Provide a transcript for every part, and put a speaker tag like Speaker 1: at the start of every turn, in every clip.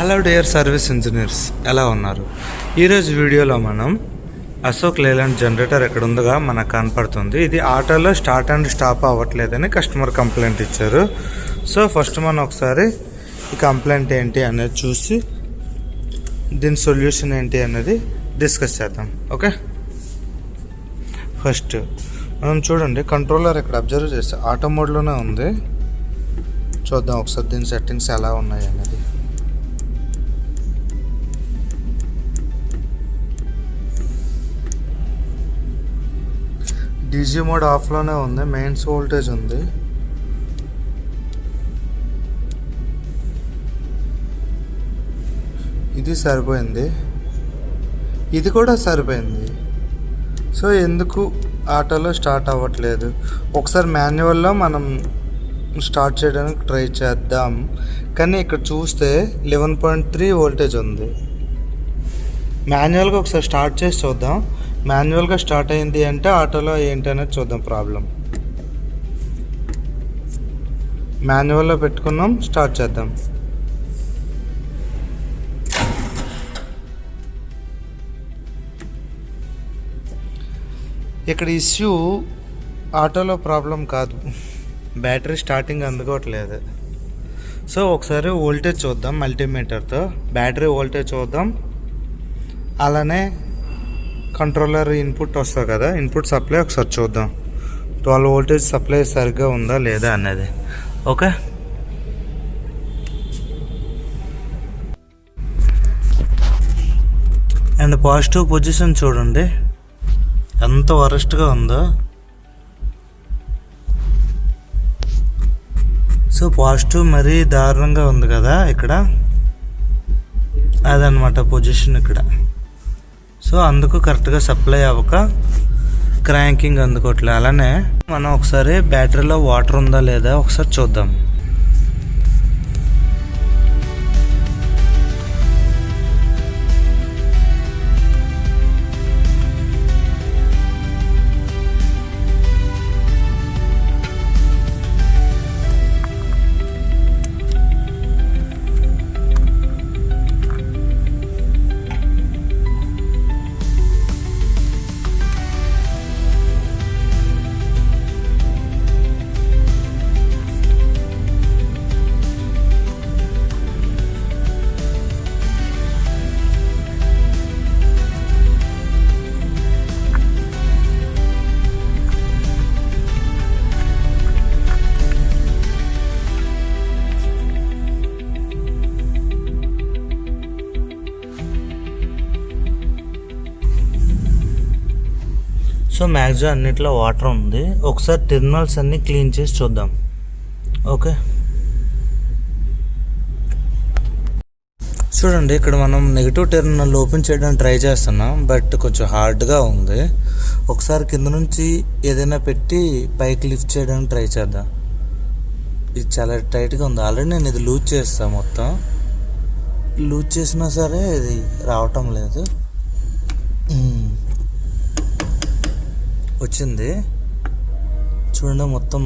Speaker 1: Hello dear service engineers, ఎలా ఉన్నారు? ఈరోజు వీడియోలో మనం అశోక్ లేలాండ్ జనరేటర్ ఎక్కడ ఉందిగా మనకు కనపడుతుంది. ఇది ఆటోలో స్టార్ట్ అండ్ స్టాప్ అవ్వట్లేదని కస్టమర్ కంప్లైంట్ ఇచ్చారు. సో ఫస్ట్ మనం ఒకసారి ఈ కంప్లైంట్ ఏంటి అనేది చూసి దీని సొల్యూషన్ ఏంటి అనేది డిస్కస్ చేద్దాం. ఓకే, ఫస్ట్ మనం చూడండి, కంట్రోలర్ ఇక్కడ అబ్జర్వ్ చేస్తే ఆటో మోడ్లోనే ఉంది. చూద్దాం ఒకసారి దీని సెట్టింగ్స్ ఎలా ఉన్నాయి అనేది. డీజీ మోడ్ ఆఫ్లోనే ఉంది, మెయిన్స్ వోల్టేజ్ ఉంది. ఇది సరిపోయింది, ఇది కూడా సరిపోయింది. సో ఎందుకు ఆటోలో స్టార్ట్ అవ్వట్లేదు? ఒకసారి మాన్యువల్లో మనం స్టార్ట్ చేయడానికి ట్రై చేద్దాం. కానీ ఇక్కడ చూస్తే 11.3 వోల్టేజ్ ఉంది. మాన్యువల్గా ఒకసారి స్టార్ట్ చేసి చూద్దాం. మాన్యువల్గా స్టార్ట్ అయింది అంటే ఆటోలో ఏంటి అనేది చూద్దాం. ప్రాబ్లం మాన్యువల్లో పెట్టుకున్నాం, స్టార్ట్ చేద్దాం. ఇక్కడ ఇష్యూ ఆటోలో ప్రాబ్లం కాదు, బ్యాటరీ స్టార్టింగ్ అందుకోవట్లేదు. సో ఒకసారి వోల్టేజ్ చూద్దాం మల్టీమీటర్తో, బ్యాటరీ వోల్టేజ్ చూద్దాం. అలానే కంట్రోలర్ ఇన్పుట్ వస్తుంది కదా, ఇన్పుట్ సప్లై ఒకసారి చూద్దాం. 12 వోల్టేజ్ సప్లై సరిగ్గా ఉందా లేదా అనేది. ఓకే, అండ్ పాజిటివ్ పొజిషన్ చూడండి ఎంత వరస్ట్గా ఉందో. సో పాజిటివ్ మరీ దారుణంగా ఉంది కదా ఇక్కడ, అదనమాట పొజిషన్ ఇక్కడ. సో అందుకు కరెక్ట్గా సప్లై అవ్వక క్రాంకింగ్ అందుకోవట్లేదు. అలానే మనం ఒకసారి బ్యాటరీలో వాటర్ ఉందా లేదా ఒకసారి చూద్దాం. సో మ్యాక్సిమం అన్నిట్లో వాటర్ ఉంది. ఒకసారి టెర్మినల్స్ అన్నీ క్లీన్ చేసి చూద్దాం. ఓకే, చూడండి ఇక్కడ మనం నెగిటివ్ టెర్మినల్ ఓపెన్ చేయడానికి ట్రై చేస్తున్నాం, బట్ కొంచెం హార్డ్గా ఉంది. ఒకసారి కింద నుంచి ఏదైనా పెట్టి పైకి లిఫ్ట్ చేయడానికి ట్రై చేద్దాం. ఇది చాలా టైట్గా ఉంది. ఆల్రెడీ నేను ఇది లూజ్ చేస్తాను, మొత్తం లూజ్ చేసినా సరే ఇది రావటం లేదు. వచ్చింది చూడండి, మొత్తం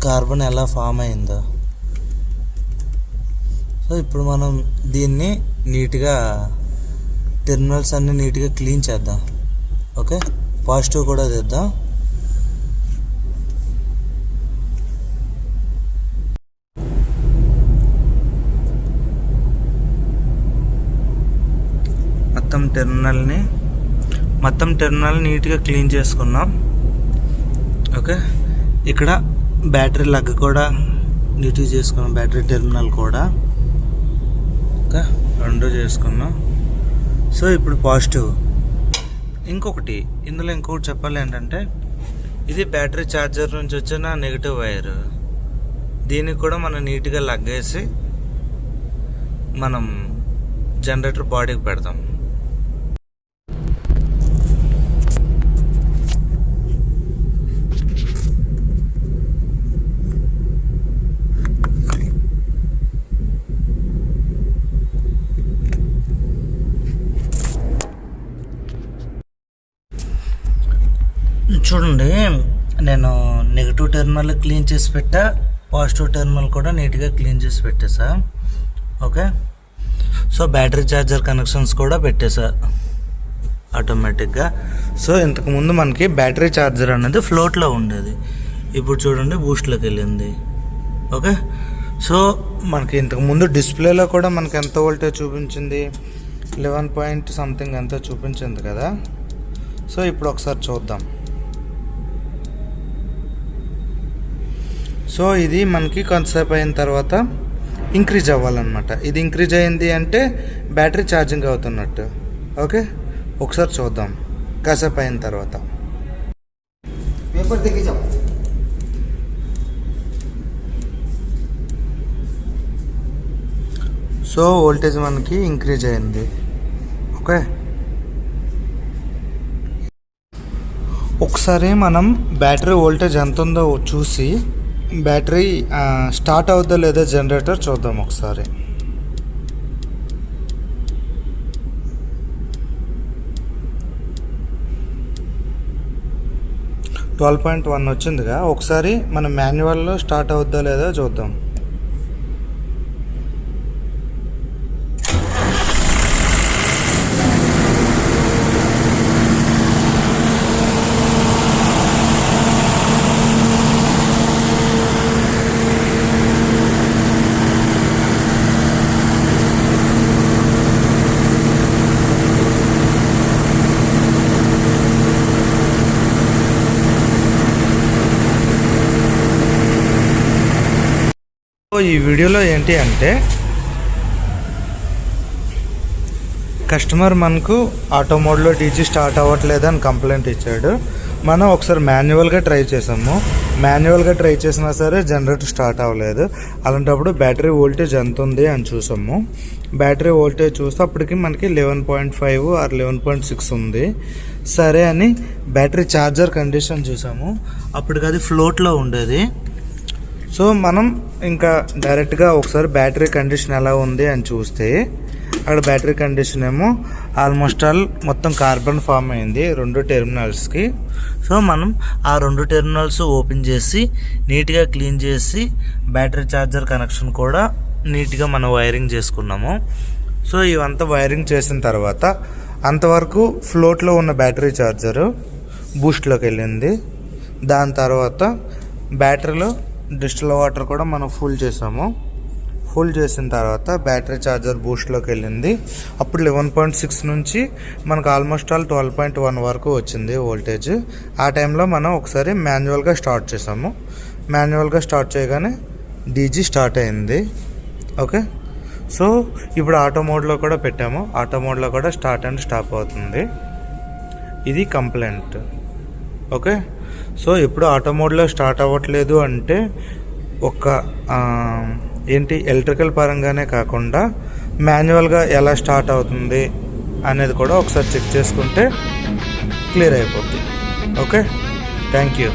Speaker 1: కార్బన్ ఎలా ఫామ్ అయిందో. సో ఇప్పుడు మనం దీన్ని నీట్గా టెర్మినల్స్ అన్నీ నీట్గా క్లీన్ చేద్దాం. ఓకే, పాజిటివ్ కూడా తెద్దాం. మొత్తం టెర్మినల్ నీట్గా క్లీన్ చేసుకున్నాం. ఓకే, ఇక్కడ బ్యాటరీ లగ్ కూడా నీట్గా చేసుకున్నాం, బ్యాటరీ టెర్మినల్ కూడా. ఓకే, రెండు చేసుకున్నాం. సో ఇప్పుడు పాజిటివ్. ఇంకొకటి చెప్పాలి ఏంటంటే, ఇది బ్యాటరీ ఛార్జర్ నుంచి వచ్చిన నెగిటివ్ వైర్. దీనికి కూడా మనం నీట్గా లగ్గేసి మనం జనరేటర్ బాడీకి పెడతాం. చూడండి, నేను నెగిటివ్ టెర్మినల్ క్లీన్ చేసి పెట్టా, పాజిటివ్ టెర్మినల్ కూడా నీట్గా క్లీన్ చేసి పెట్టేసా. Okay. So battery charger connections కూడా పెట్టేసా ఆటోమేటిక్గా. సో ఇంతకుముందు మనకి బ్యాటరీ ఛార్జర్ అనేది ఫ్లోట్లో ఉండేది, ఇప్పుడు చూడండి బూస్ట్లోకి వెళ్ళింది. ఓకే. సో మనకి ఇంతకుముందు డిస్ప్లేలో కూడా మనకి ఎంత వోల్టేజ్ చూపించింది, 11 పాయింట్ సంథింగ్ ఎంత చూపించింది కదా. సో ఇప్పుడు ఒకసారి చూద్దాం. సో ఇది మనకి కొంతసేపు అయిన తర్వాత ఇంక్రీజ్ అవ్వాలన్నమాట. ఇది ఇంక్రీజ్ అయింది అంటే బ్యాటరీ ఛార్జింగ్ అవుతున్నట్టు. ఓకే, ఒకసారి చూద్దాం కాసేపు అయిన తర్వాత. సో వోల్టేజ్ మనకి ఇంక్రీజ్ అయింది. ఓకే, ఒకసారి మనం బ్యాటరీ వోల్టేజ్ ఎంత ఉందో చూసి బ్యాటరీ స్టార్ట్ అవుద్దో లేదో జనరేటర్ చూద్దాం ఒకసారి. ట్వెల్వ్ 12.1 వచ్చిందిగా. ఒకసారి మనం మాన్యువల్లో స్టార్ట్ అవుద్దో లేదో చూద్దాం. ఈ వీడియోలో ఏంటి అంటే కస్టమర్ మనకు ఆటో మోడ్లో డీజీ స్టార్ట్ అవ్వట్లేదు అని కంప్లైంట్ ఇచ్చాడు. మనం ఒకసారి మాన్యువల్గా ట్రై చేసాము. మాన్యువల్గా ట్రై చేసినా సరే జనరేటర్ స్టార్ట్ అవ్వలేదు. అలాంటప్పుడు బ్యాటరీ వోల్టేజ్ ఎంత ఉంది అని చూసాము. బ్యాటరీ వోల్టేజ్ చూస్తే అప్పటికి మనకి 11.5 ఆర్ 11.6 ఉంది. సరే అని బ్యాటరీ ఛార్జర్ కండిషన్ చూసాము. అప్పటికి అది ఫ్లోట్లో ఉండేది. సో మనం ఇంకా డైరెక్ట్గా ఒకసారి బ్యాటరీ కండిషన్ ఎలా ఉంది అని చూస్తే అక్కడ బ్యాటరీ కండిషన్ ఏమో ఆల్మోస్ట్ ఆల్ మొత్తం కార్బన్ ఫామ్ అయింది 2 టెర్మినల్స్కి. సో మనం ఆ 2 టెర్మినల్స్ ఓపెన్ చేసి నీట్గా క్లీన్ చేసి బ్యాటరీ ఛార్జర్ కనెక్షన్ కూడా నీట్గా మనం వైరింగ్ చేసుకున్నాము. సో ఇవంతా వైరింగ్ చేసిన తర్వాత అంతవరకు ఫ్లోట్లో ఉన్న బ్యాటరీ ఛార్జరు బూస్ట్లోకి వెళ్ళింది. దాని తర్వాత బ్యాటరీలో డిస్టిల్ వాటర్ కూడా మనం ఫుల్ చేసాము. ఫుల్ చేసిన తర్వాత బ్యాటరీ ఛార్జర్ బూస్ట్లోకి వెళ్ళింది. అప్పుడు 11.6 నుంచి మనకు ఆల్మోస్ట్ ఆల్ 12.1 వరకు వచ్చింది వోల్టేజ్. ఆ టైంలో మనం ఒకసారి మాన్యువల్గా స్టార్ట్ చేసాము. మాన్యువల్గా స్టార్ట్ చేయగానే డీజీ స్టార్ట్ అయింది. ఓకే, సో ఇప్పుడు ఆటో మోడ్లో కూడా పెట్టాము. ఆటో మోడ్లో కూడా స్టార్ట్ అండ్ స్టాప్ అవుతుంది. ఇది కంప్లైంట్. ఓకే, సో ఇప్పుడు ఆటో మోడ్లో స్టార్ట్ అవ్వట్లేదు అంటే ఒక ఏంటి ఎలక్ట్రికల్ పరంగానే కాకుండా మాన్యువల్గా ఎలా స్టార్ట్ అవుతుంది అనేది కూడా ఒకసారి చెక్ చేసుకుంటే క్లియర్ అయిపోద్ది. Okay, thank you.